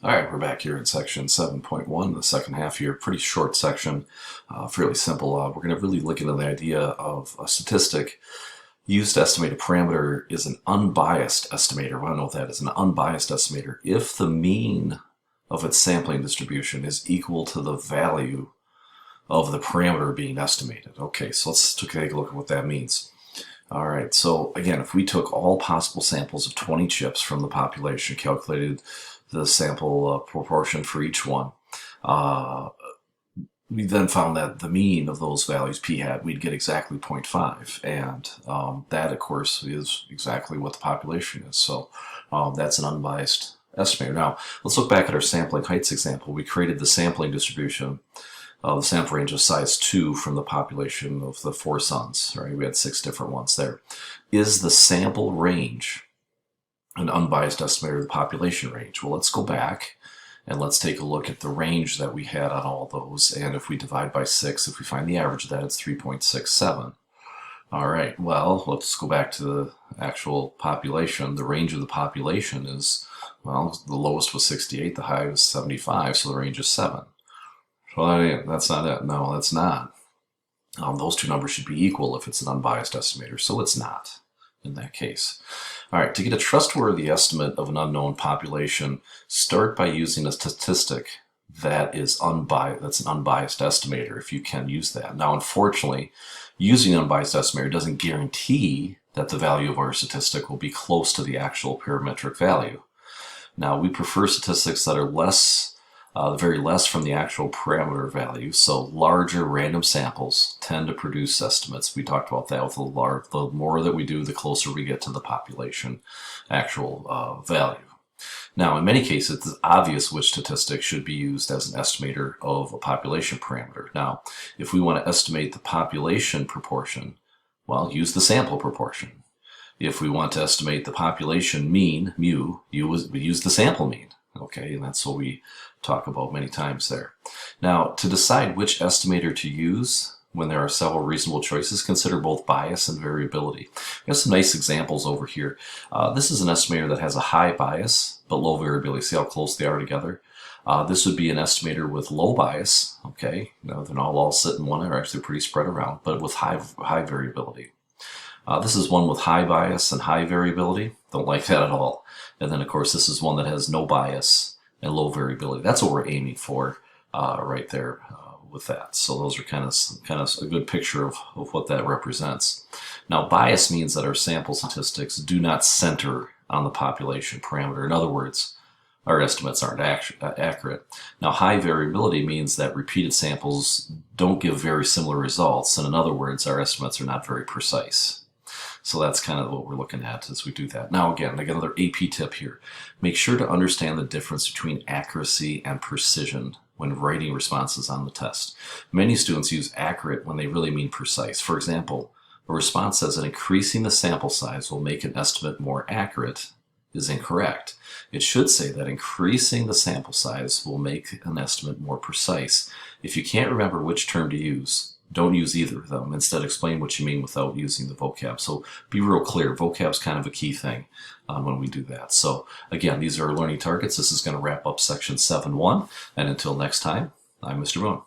All right, we're back here in section 7.1, the second half here. Pretty short section, fairly simple. We're going to really look into the idea of a statistic used to estimate a parameter is an unbiased estimator. I want to know what that is. An unbiased estimator if the mean of its sampling distribution is equal to the value of the parameter being estimated. Okay, so let's take a look at what that means. All right, so again, if we took all possible samples of 20 chips from the population, calculated the sample proportion for each one, we then found that the mean of those values, p hat, we'd get exactly 0.5. And that, of course, is exactly what the population is. So that's an unbiased estimator. Now, let's look back at our sampling heights example. We created the sampling distribution, the sample range of size 2 from the population of the 4 sons, right? We had 6 different ones there. Is the sample range an unbiased estimator of the population range? Well, let's go back and let's take a look at the range that we had on all those. And if we divide by 6, if we find the average of that, it's 3.67. All right, well, let's go back to the actual population. The range of the population is, well, the lowest was 68, the high was 75, so the range is 7. Well, that's not it. No, that's not. Those two numbers should be equal if it's an unbiased estimator, so it's not in that case. All right, to get a trustworthy estimate of an unknown population, start by using a statistic that is unbiased. That's an unbiased estimator, if you can use that. Now, unfortunately, using an unbiased estimator doesn't guarantee that the value of our statistic will be close to the actual parametric value. Now, we prefer statistics that are very less from the actual parameter value. So larger random samples tend to produce estimates. We talked about that with the more that we do, the closer we get to the population actual value. Now, in many cases, it's obvious which statistic should be used as an estimator of a population parameter. Now, if we want to estimate the population proportion, well, use the sample proportion. If we want to estimate the population mean, mu, we use the sample mean. Okay, and that's what we talk about many times there. Now, to decide which estimator to use when there are several reasonable choices, consider both bias and variability. We have some nice examples over here. This is an estimator that has a high bias but low variability. See how close they are together? This would be an estimator with low bias. Okay, now they're not all sit in one, they're actually pretty spread around, but with high variability. This is one with high bias and high variability. Don't like that at all. And then, of course, this is one that has no bias and low variability. That's what we're aiming for right there with that. So those are kind of a good picture of what that represents. Now, bias means that our sample statistics do not center on the population parameter. In other words, our estimates aren't accurate. Now, high variability means that repeated samples don't give very similar results. And in other words, our estimates are not very precise. So that's kind of what we're looking at as we do that. Now, again, I got another AP tip here. Make sure to understand the difference between accuracy and precision when writing responses on the test. Many students use accurate when they really mean precise. For example, a response says that increasing the sample size will make an estimate more accurate is incorrect. It should say that increasing the sample size will make an estimate more precise. If you can't remember which term to use, don't use either of them. Instead, explain what you mean without using the vocab. So be real clear. Vocab's kind of a key thing when we do that. So again, these are our learning targets. This is going to wrap up section 7.1. And until next time, I'm Mr. Boone.